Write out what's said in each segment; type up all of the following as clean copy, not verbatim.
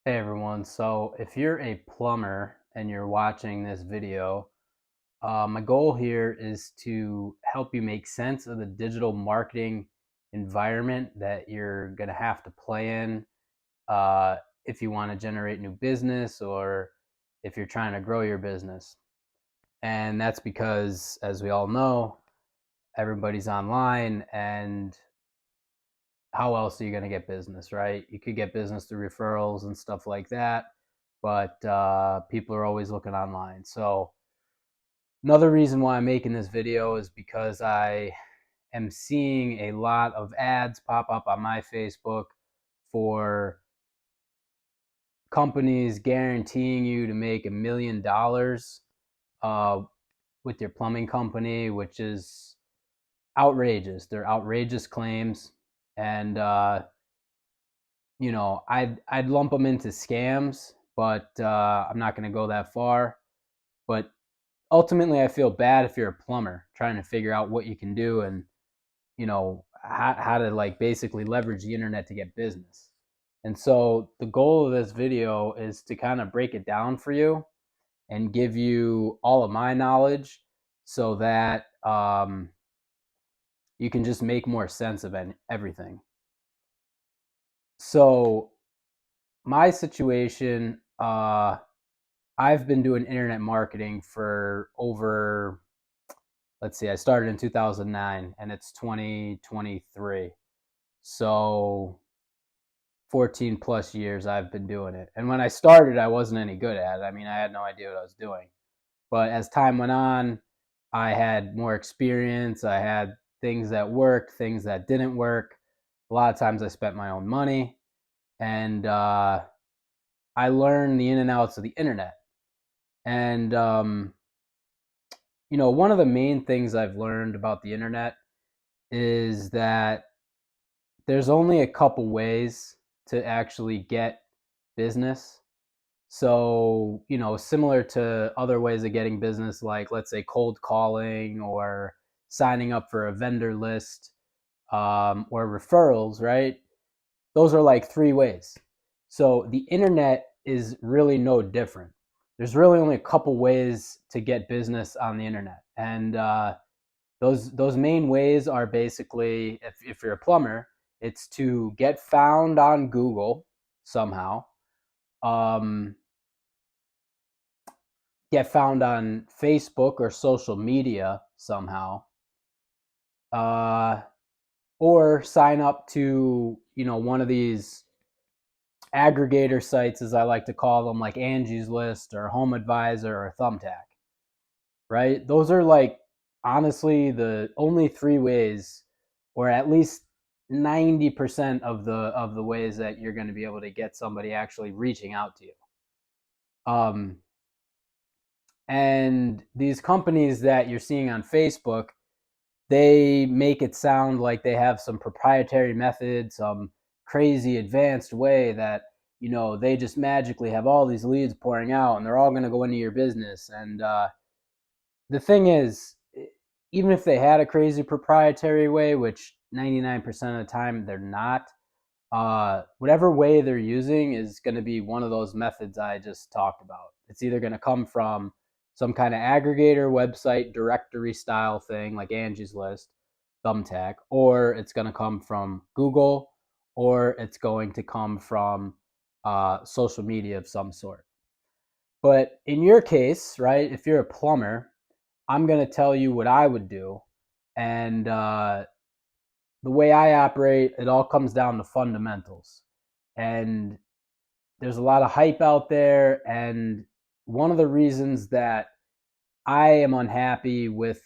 Hey everyone, so if you're a plumber and you're watching this video, my goal here is to help you make sense of the digital marketing environment that you're going to have to play in uh, if you want to generate new business or if you're trying to grow your business. And that's because, as we all know, everybody's online, and how else are you going to get business, right? You could get business through referrals and stuff like that, but people are always looking online. So another reason why I'm making this video is because I am seeing a lot of ads pop up on my Facebook for companies guaranteeing you to make $1 million uh, with your plumbing company, which is outrageous. They're outrageous claims, and I'd lump them into scams, but I'm not going to go that far. But ultimately, I feel bad if you're a plumber trying to figure out what you can do and how to like basically leverage the internet to get business. And so the goal of this video is to kind of break it down for you and give you all of my knowledge so that you can just make more sense of everything. So my situation, I've been doing internet marketing for over, let's see, I started in 2009 and it's 2023. So 14 plus years I've been doing it. And when I started, I wasn't any good at it. I mean, I had no idea what I was doing. But as time went on, I had more experience. I had things that worked, things that didn't work. A lot of times I spent my own money, and I learned the in and outs of the internet. And one of the main things I've learned about the internet is that there's only a couple ways to actually get business. So, similar to other ways of getting business, like let's say cold calling or signing up for a vendor list, or referrals, right? Those are like three ways. So the internet is really no different. There's really only a couple ways to get business on the internet. And those main ways are basically, if you're a plumber, it's to get found on Google somehow, um, get found on Facebook or social media somehow, uh, or sign up to one of these aggregator sites, as I like to call them, like Angie's List or Home Advisor or Thumbtack. Right? Those are like honestly the only three ways, or at least 90% of the ways that you're going to be able to get somebody actually reaching out to you. Um, and these companies that you're seeing on Facebook, they make it sound like they have some proprietary method, some crazy advanced way that they just magically have all these leads pouring out and they're all going to go into your business. And the thing is, even if they had a crazy proprietary way, which 99% of the time they're not, whatever way they're using is going to be one of those methods I just talked about. It's either going to come from some kind of aggregator website directory style thing like Angie's List, Thumbtack, or it's going to come from Google, or it's going to come from social media of some sort. But in your case, right, if you're a plumber, I'm going to tell you what I would do. And the way I operate, it all comes down to fundamentals. And there's a lot of hype out there. And one of the reasons that I am unhappy with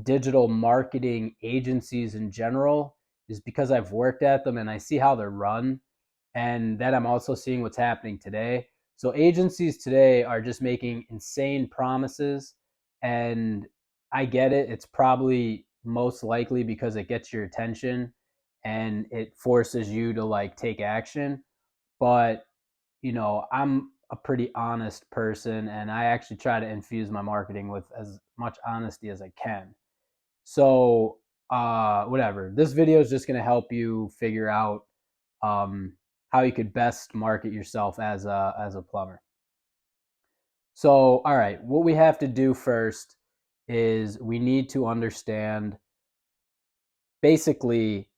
digital marketing agencies in general is because I've worked at them and I see how they're run. And then I'm also seeing what's happening today. So agencies today are just making insane promises. And I get it. It's probably most likely because it gets your attention and it forces you to like take action. But, I'm a pretty honest person and I actually try to infuse my marketing with as much honesty as I can. So, whatever. This video is just going to help you figure out um, how you could best market yourself as a plumber. So, all right, what we have to do first is we need to understand basically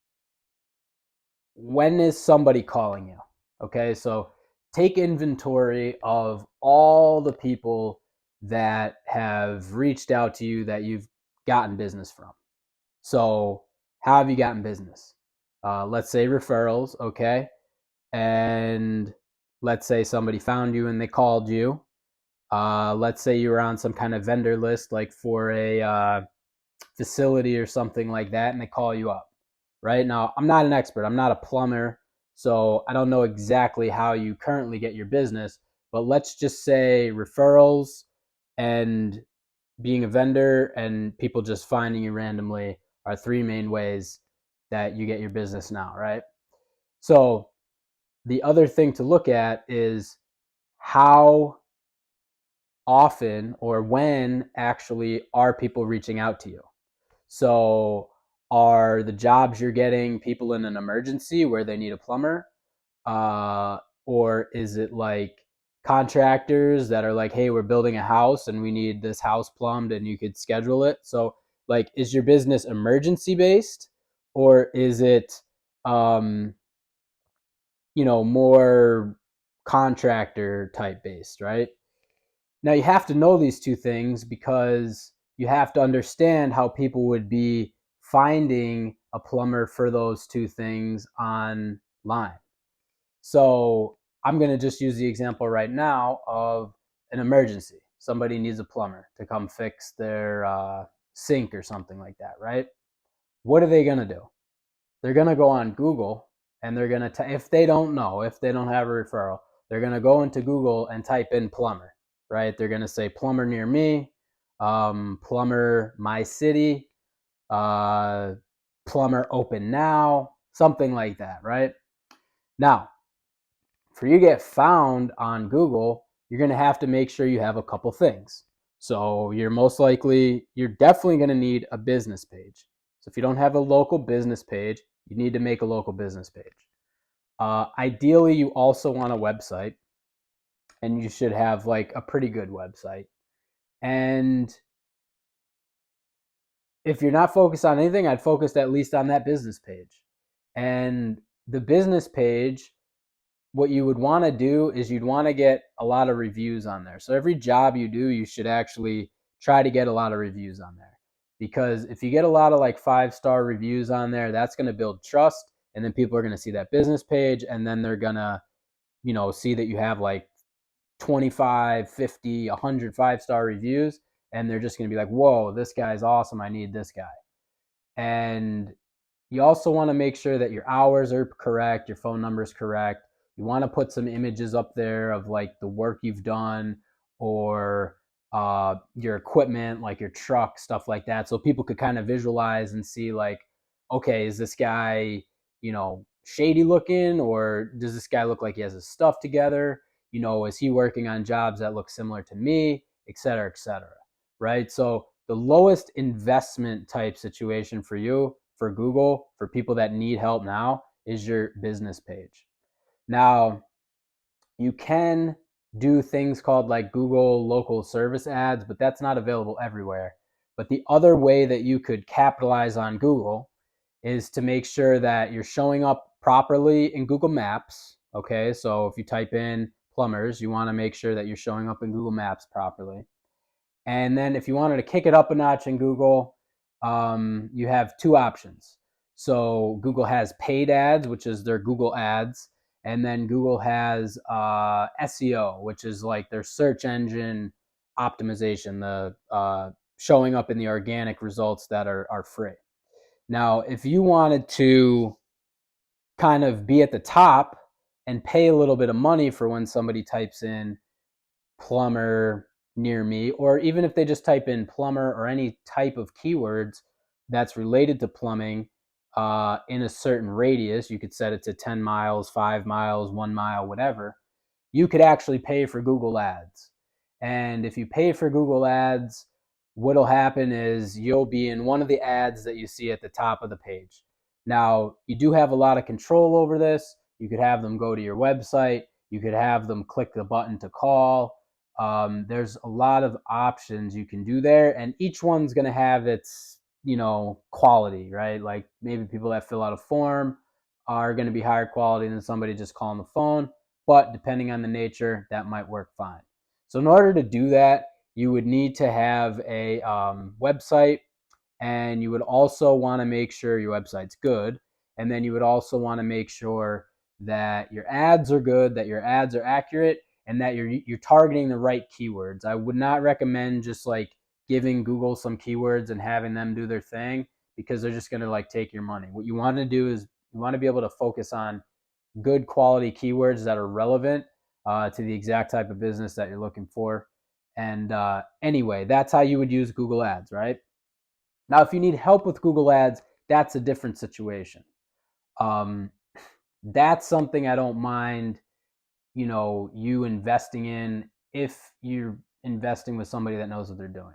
when is somebody calling you? Okay, so take inventory of all the people that have reached out to you that you've gotten business from. So, how have you gotten business? Let's say referrals, okay? And let's say somebody found you and they called you. Let's say you were on some kind of vendor list, like for a facility or something like that, and they call you up. Right now, I'm not an expert. I'm not a plumber, so I don't know exactly how you currently get your business. But let's just say referrals and being a vendor and people just finding you randomly are three main ways that you get your business now, right? So the other thing to look at is how often or when actually are people reaching out to you. So are the jobs you're getting people in an emergency where they need a plumber? Uh, or is it like contractors that are like, hey, we're building a house and we need this house plumbed and you could schedule it? So, like, is your business emergency based or is it, um, more contractor type based, right? Now, you have to know these two things because you have to understand how people would be finding a plumber for those two things online. So I'm going to just use the example right now of an emergency. Somebody needs a plumber to come fix their sink or something like that, right? What are they going to do? They're going to go on Google and they're going to, if they don't know, if they don't have a referral, they're going to go into Google and type in plumber, right? They're going to say plumber near me, plumber my city, uh, plumber open now, something like that, right? Now, for you to get found on Google, you're going to have to make sure you have a couple things. So you're definitely going to need a business page. So if you don't have a local business page, you need to make a local business page. Ideally, you also want a website, and you should have like a pretty good website. And if you're not focused on anything, I'd focus at least on that business page. And the business page, what you would want to do is you'd want to get a lot of reviews on there. So every job you do, you should actually try to get a lot of reviews on there. Because if you get a lot of like 5-star reviews on there, that's going to build trust. And then people are going to see that business page and then they're going to, see that you have like 25, 50, 100 5-star reviews. And they're just going to be like, whoa, this guy's awesome. I need this guy. And you also want to make sure that your hours are correct, your phone number is correct. You want to put some images up there of like the work you've done or your equipment, like your truck, stuff like that. So people could kind of visualize and see like, okay, is this guy, shady looking or does this guy look like he has his stuff together? Is he working on jobs that look similar to me, et cetera, et cetera, right? So the lowest investment type situation for you for Google for people that need help now is your business page. Now, you can do things called like Google local service ads, but that's not available everywhere. But the other way that you could capitalize on Google is to make sure that you're showing up properly in Google Maps. Okay, so if you type in plumbers, you want to make sure that you're showing up in Google Maps properly. And then if you wanted to kick it up a notch in Google, you have two options. So Google has paid ads, which is their Google ads. And then Google has SEO, which is like their search engine optimization, the showing up in the organic results that are free. Now, if you wanted to kind of be at the top and pay a little bit of money for when somebody types in plumber near me, or even if they just type in plumber or any type of keywords that's related to plumbing in a certain radius, you could set it to 10 miles, 5 miles, 1 mile, whatever, you could actually pay for Google Ads. And if you pay for Google Ads, what'll happen is you'll be in one of the ads that you see at the top of the page. Now, you do have a lot of control over this. You could have them go to your website. You could have them click the button to call. There's a lot of options you can do there, and each one's going to have its, quality, right? Like maybe people that fill out a form are going to be higher quality than somebody just calling the phone, but depending on the nature, that might work fine. So in order to do that, you would need to have a website, and you would also want to make sure your website's good. And then you would also want to make sure that your ads are good, that your ads are accurate, and that you're targeting the right keywords. I would not recommend just like giving Google some keywords and having them do their thing, because they're just going to like take your money. What you want to do is you want to be able to focus on good quality keywords that are relevant to the exact type of business that you're looking for. And anyway, that's how you would use Google Ads, right? Now, if you need help with Google Ads, that's a different situation. Um, that's something I don't mind, you investing in if you're investing with somebody that knows what they're doing.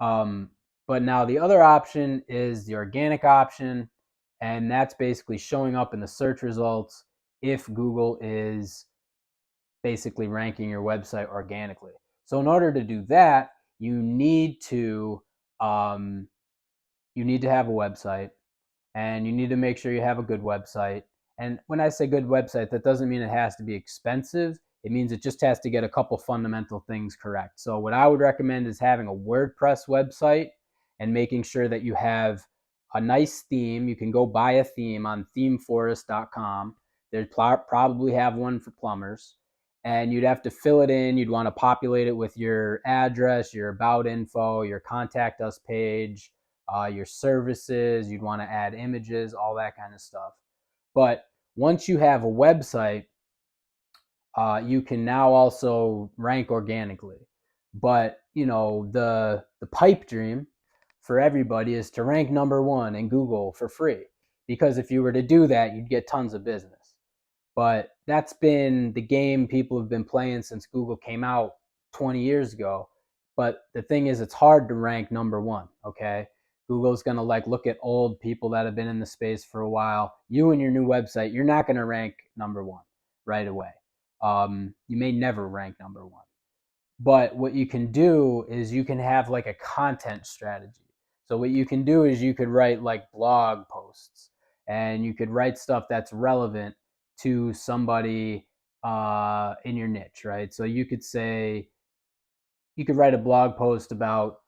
Um, but now the other option is the organic option, and that's basically showing up in the search results if Google is basically ranking your website organically. So in order to do that, you need to um, have a website, and you need to make sure you have a good website. And when I say good website, that doesn't mean it has to be expensive. It means it just has to get a couple fundamental things correct. So what I would recommend is having a WordPress website and making sure that you have a nice theme. You can go buy a theme on themeforest.com. There'd probably have one for plumbers. And you'd have to fill it in. You'd want to populate it with your address, your about info, your contact us page, your services. You'd want to add images, all that kind of stuff. But once you have a website, you can now also rank organically. But the pipe dream for everybody is to rank number one in Google for free, because if you were to do that, you'd get tons of business. But that's been the game people have been playing since Google came out 20 years ago. But the thing is, it's hard to rank number one, okay? Google's going to like look at old people that have been in the space for a while. You and your new website, you're not going to rank number one right away. You may never rank number one. But what you can do is you can have like a content strategy. So what you can do is you could write like blog posts, and you could write stuff that's relevant to somebody in your niche, right? So you could say, you could write a blog post about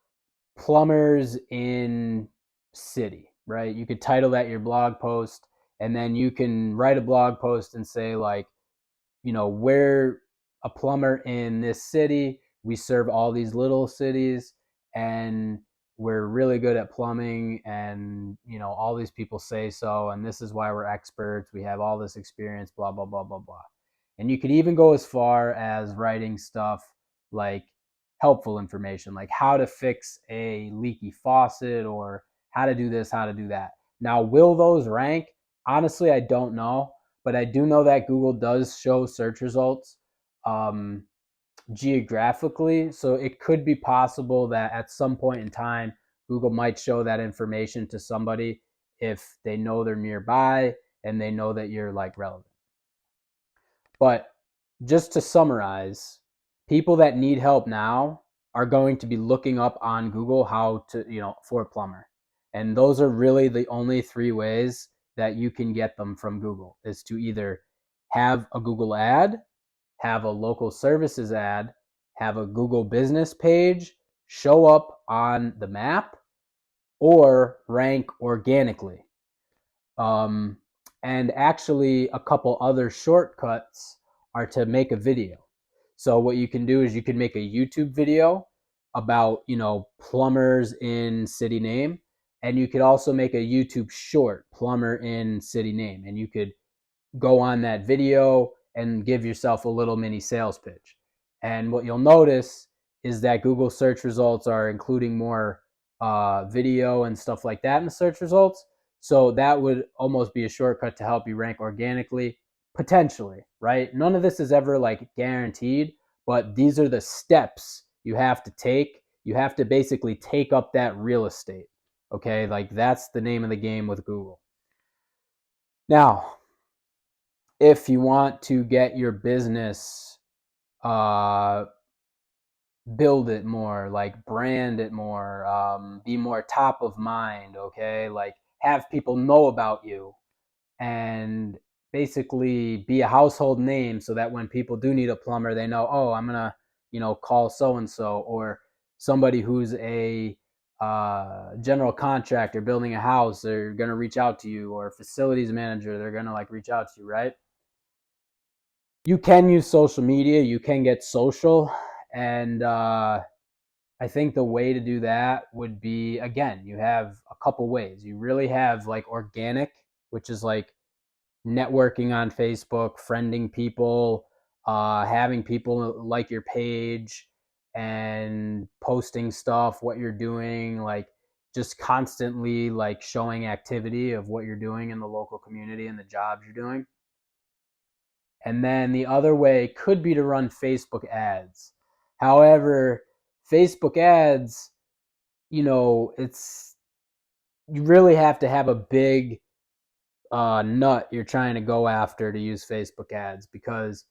plumbers in city, right? You could title that your blog post, and then you can write a blog post and say like, we're a plumber in this city. We serve all these little cities, and we're really good at plumbing, and all these people say so, and this is why we're experts. We have all this experience, blah blah blah blah blah. And you could even go as far as writing stuff like helpful information, like how to fix a leaky faucet, or how to do this, how to do that. Now, will those rank? Honestly, I don't know, but I do know that Google does show search results um, geographically. So it could be possible that at some point in time, Google might show that information to somebody if they know they're nearby and they know that you're like relevant. But just to summarize, people that need help now are going to be looking up on Google how to, for a plumber. And those are really the only three ways that you can get them from Google, is to either have a Google ad, have a local services ad, have a Google business page show up on the map, or rank organically. Um, and actually, a couple other shortcuts are to make a video. So what you can do is you can make a YouTube video about, plumbers in city name, and you could also make a YouTube short, plumber in city name, and you could go on that video and give yourself a little mini sales pitch. And what you'll notice is that Google search results are including more video and stuff like that in the search results. So that would almost be a shortcut to help you rank organically, potentially, right? None of this is ever like guaranteed, but these are the steps you have to take. You have to basically take up that real estate. Okay, like that's the name of the game with Google. Now, if you want to get your business, uh, build it more, like brand it more, be more top of mind, okay? Like have people know about you and basically be a household name so that when people do need a plumber, they know, oh, I'm gonna, call so and so, or somebody who's a general contractor building a house, they're gonna reach out to you, or facilities manager, they're gonna like reach out to you, right? You can use social media, you can get social, and I think the way to do that would be, again, you have a couple ways. You really have like organic, which is like networking on Facebook, friending people, having people like your page and posting stuff, what you're doing, like just constantly like showing activity of what you're doing in the local community and the jobs you're doing. And then the other way could be to run Facebook ads. However, Facebook ads, it's you really have to have a big nut you're trying to go after to use Facebook ads, because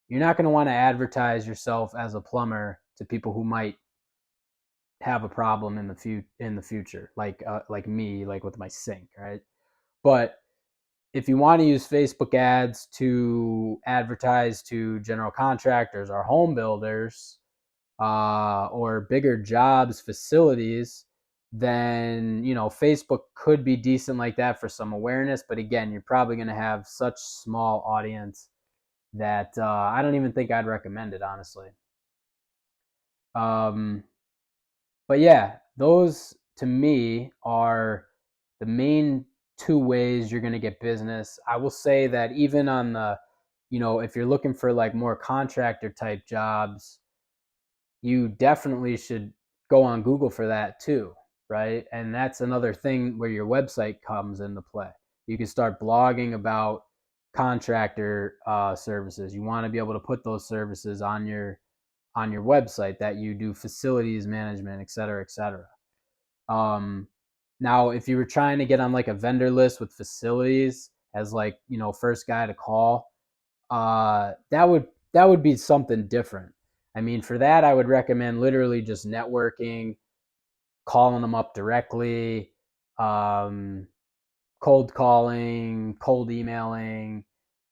you're not going to want to advertise yourself as a plumber to people who might have a problem in the future, like me, like with my sink, right? But if you want to use Facebook ads to advertise to general contractors or home builders, or bigger jobs, facilities, then Facebook could be decent like that for some awareness. But again, you're probably going to have such small audience that I don't even think I'd recommend it, honestly. Um, but yeah, those to me are the main two ways you're going to get business. I will say that even on the, if you're looking for like more contractor type jobs, you definitely should go on Google for that too, right? And that's another thing where your website comes into play. You can start blogging about contractor services. You want to be able to put those services on your website, that you do facilities management, et cetera, et cetera. Um, Now, if you were trying to get on like a vendor list with facilities as like first guy to call, that would be something different. I mean, for that, I would recommend literally just networking, calling them up directly, um, cold calling, cold emailing,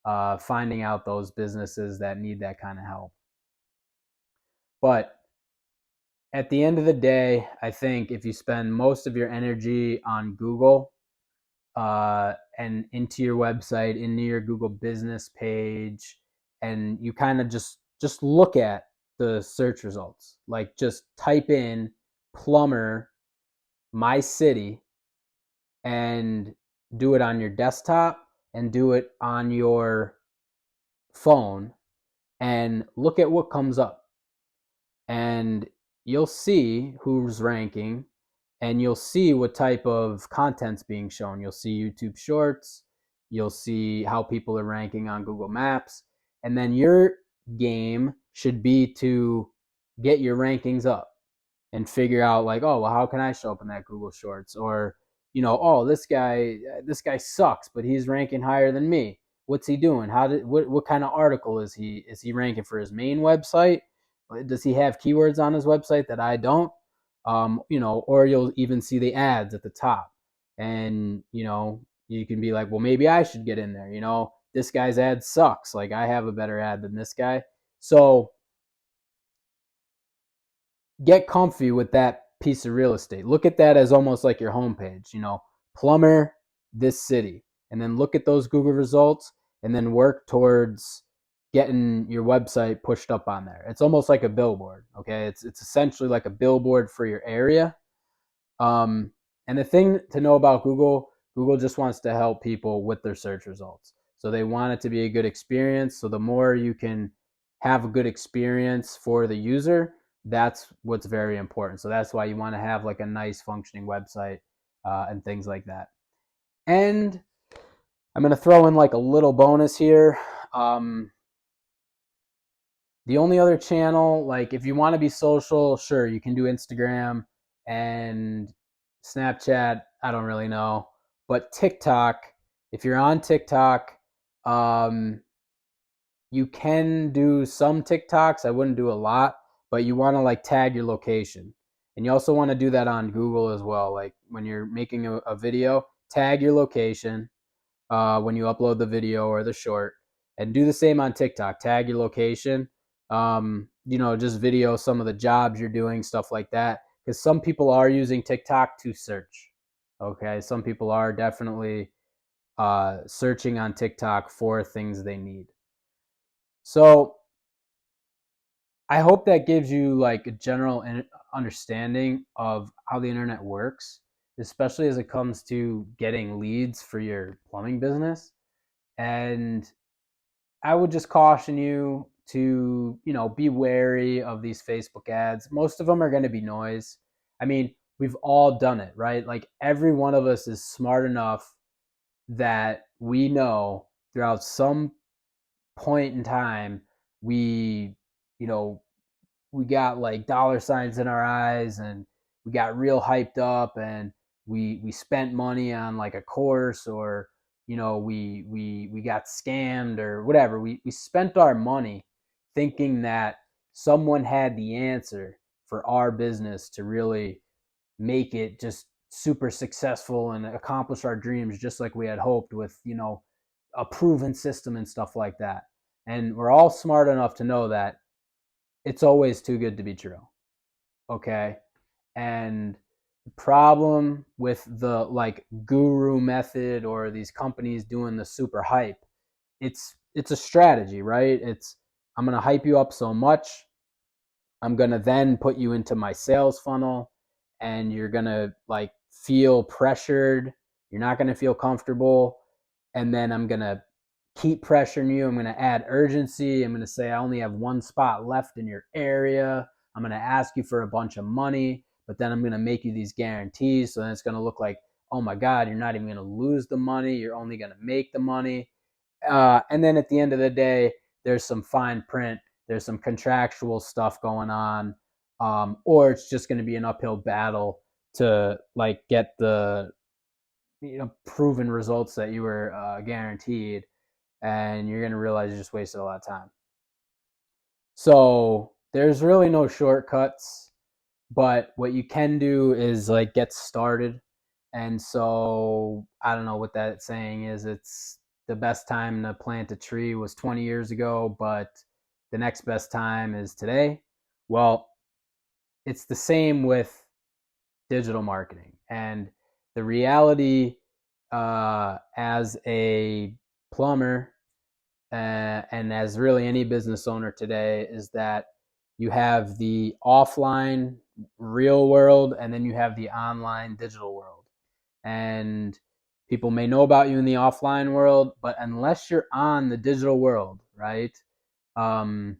finding out those businesses that need that kind of help. But at the end of the day, I think if you spend most of your energy on Google, and into your website, into your Google business page, and you kind of just look at the search results. Like just type in plumber my city and do it on your desktop and do it on your phone and look at what comes up. And you'll see who's ranking, and you'll see what type of content's being shown. You'll see YouTube Shorts, you'll see how people are ranking on Google Maps, and then your game should be to get your rankings up and figure out like, oh, well, how can I show up in that Google Shorts? Or, oh, this guy sucks, but he's ranking higher than me. What's he doing? What kind of article is he ranking for his main website? Does he have keywords on his website that I don't? Or you'll even see the ads at the top, and you can be like, well, maybe I should get in there. This guy's ad sucks. Like I have a better ad than this guy. So get comfy with that piece of real estate. Look at that as almost like your homepage, plumber this city. And then look at those Google results and then work towards getting your website pushed up on there. It's almost like a billboard, okay? It's essentially like a billboard for your area. Um, and the thing to know about Google, Google just wants to help people with their search results. So they want it to be a good experience. So the more you can have a good experience for the user, that's what's very important. So that's why you want to have like a nice functioning website, and things like that. And I'm going to throw in like a little bonus here. Um, the only other channel, like if you want to be social, sure, you can do Instagram and Snapchat. I don't really know. But TikTok, if you're on TikTok, um, you can do some TikToks. I wouldn't do a lot, but you want to like tag your location. And you also want to do that on Google as well. Like when you're making a video, tag your location when you upload the video or the short, and do the same on TikTok. Tag your location. Just video some of the jobs you're doing, stuff like that. Because some people are using TikTok to search. Okay, some people are definitely searching on TikTok for things they need. So I hope that gives you like a general understanding of how the internet works, especially as it comes to getting leads for your plumbing business. And I would just caution you to, be wary of these Facebook ads. Most of them are going to be noise. I mean, we've all done it, right? Like every one of us is smart enough that we know throughout some point in time we, you know, we got like dollar signs in our eyes and we got real hyped up and we spent money on like a course, or we got scammed or whatever. We spent our money thinking that someone had the answer for our business to really make it just super successful and accomplish our dreams just like we had hoped, with a proven system and stuff like that. And we're all smart enough to know that it's always too good to be true. Okay. And the problem with the like guru method or these companies doing the super hype, it's a strategy, right? I'm going to hype you up so much. I'm going to then put you into my sales funnel, and you're going to like feel pressured. You're not going to feel comfortable. And then I'm going to keep pressuring you. I'm going to add urgency. I'm going to say I only have one spot left in your area. I'm going to ask you for a bunch of money, but then I'm going to make you these guarantees. So then it's going to look like, oh my God, you're not even going to lose the money. You're only going to make the money. And then at the end of the day, there's some fine print. There's some contractual stuff going on. Or it's just going to be an uphill battle to like get the proven results that you were guaranteed, and you're going to realize you just wasted a lot of time. So there's really no shortcuts, but what you can do is like get started. And so I don't know what that saying is. It's the best time to plant a tree was 20 years ago, but the next best time is today. Well, it's the same with digital marketing. And the reality as a plumber and as really any business owner today is that you have the offline real world, and then you have the online digital world. And people may know about you in the offline world, but unless you're on the digital world, right, um,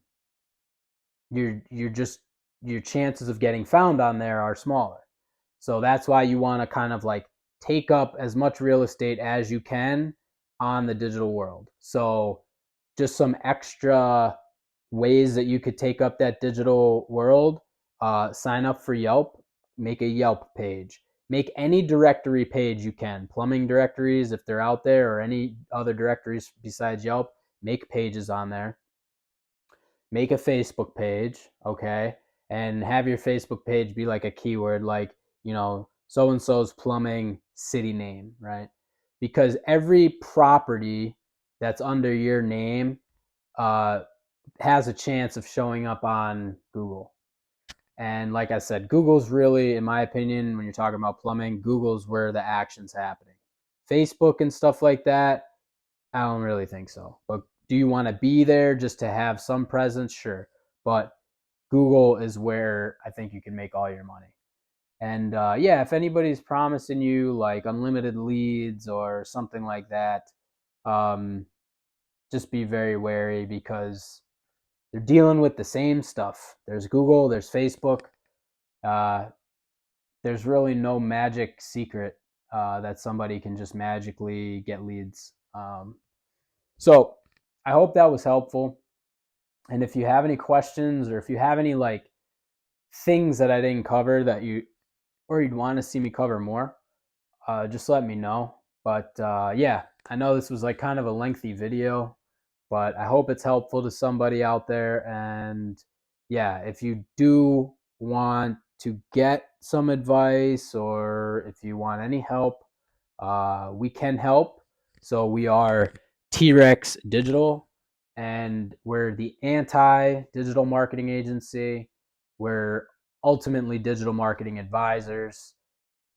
you're just, your chances of getting found on there are smaller. So that's why you want to kind of like take up as much real estate as you can on the digital world. So just some extra ways that you could take up that digital world. Sign up for Yelp, make a Yelp page, make any directory page you can, plumbing directories if they're out there, or any other directories besides Yelp. Make pages on there. Make a Facebook page, okay, and have your Facebook page be like a keyword, like so and so's plumbing city name, right? Because every property that's under your name uh, has a chance of showing up on Google. And like I said, Google's really, in my opinion, when you're talking about plumbing, Google's where the action's happening. Facebook and stuff like that, I don't really think so. But do you want to be there just to have some presence? Sure. But Google is where I think you can make all your money. And yeah, if anybody's promising you like unlimited leads or something like that, um, just be very wary, because they're dealing with the same stuff. There's Google, there's Facebook. Uh, there's really no magic secret that somebody can just magically get leads. So I hope that was helpful. And if you have any questions, or if you have any like things that I didn't cover that you'd want to see me cover more, just let me know. But yeah, I know this was like kind of a lengthy video, But I hope it's helpful to somebody out there. And yeah, if you do want to get some advice or if you want any help, we can help. So we are T-Rex Digital, and we're the anti-digital marketing agency. We're ultimately digital marketing advisors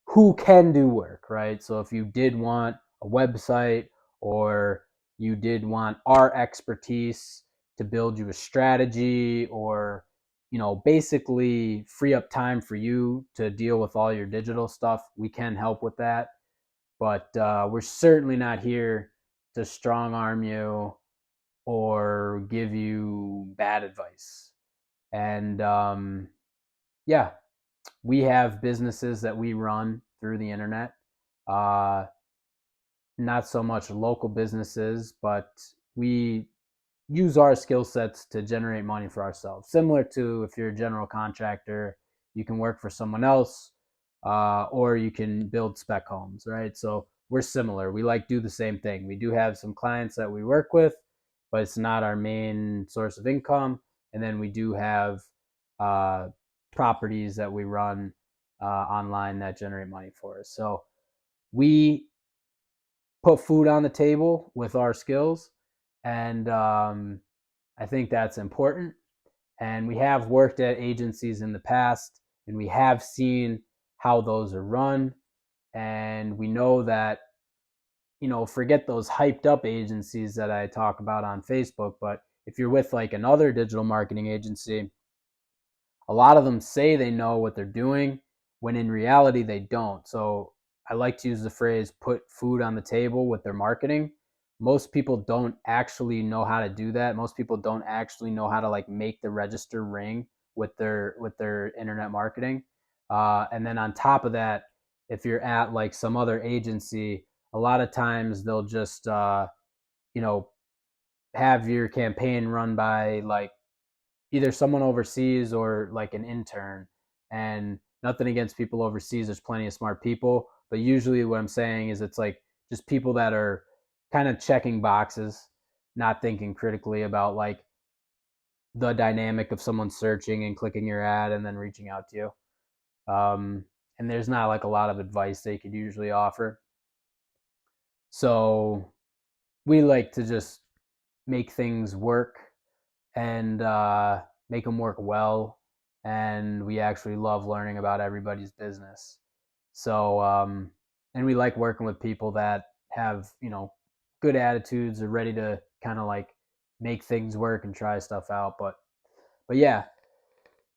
who can do work, right? So if you did want a website or you did want our expertise to build you a strategy or basically free up time for you to deal with all your digital stuff, we can help with that. But we're certainly not here to strong arm you or give you bad advice. And yeah, we have businesses that we run through the internet. Uh, Not so much local businesses, but we use our skill sets to generate money for ourselves. Similar to if you're a general contractor, you can work for someone else, or you can build spec homes, right? So we're similar. We like do the same thing. We do have some clients that we work with, but it's not our main source of income. And then we do have uh, properties that we run online that generate money for us. So we put food on the table with our skills, and I think that's important. And we have worked at agencies in the past, and we have seen how those are run, and we know that forget those hyped up agencies that I talk about on Facebook, but if you're with like another digital marketing agency, a lot of them say they know what they're doing when in reality they don't. So I like to use the phrase put food on the table with their marketing. Most people don't actually know how to do that. Most people don't actually know how to like make the register ring with their internet marketing. And then on top of that, if you're at like some other agency, a lot of times they'll just you know have your campaign run by like either someone overseas or like an intern. And nothing against people overseas, there's plenty of smart people, but usually what I'm saying is it's like just people that are kind of checking boxes, not thinking critically about like the dynamic of someone searching and clicking your ad and then reaching out to you. And there's not like a lot of advice they could usually offer. So we like to just make things work and make them work well. And we actually love learning about everybody's business. So, and we like working with people that have, good attitudes, are ready to kind of like make things work and try stuff out. But yeah,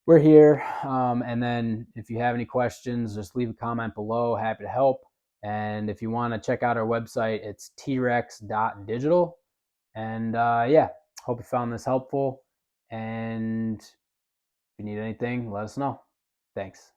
we're here. And then if you have any questions, just leave a comment below. Happy to help. And if you want to check out our website, it's trex.digital. And yeah, hope you found this helpful. And if you need anything, let us know. Thanks.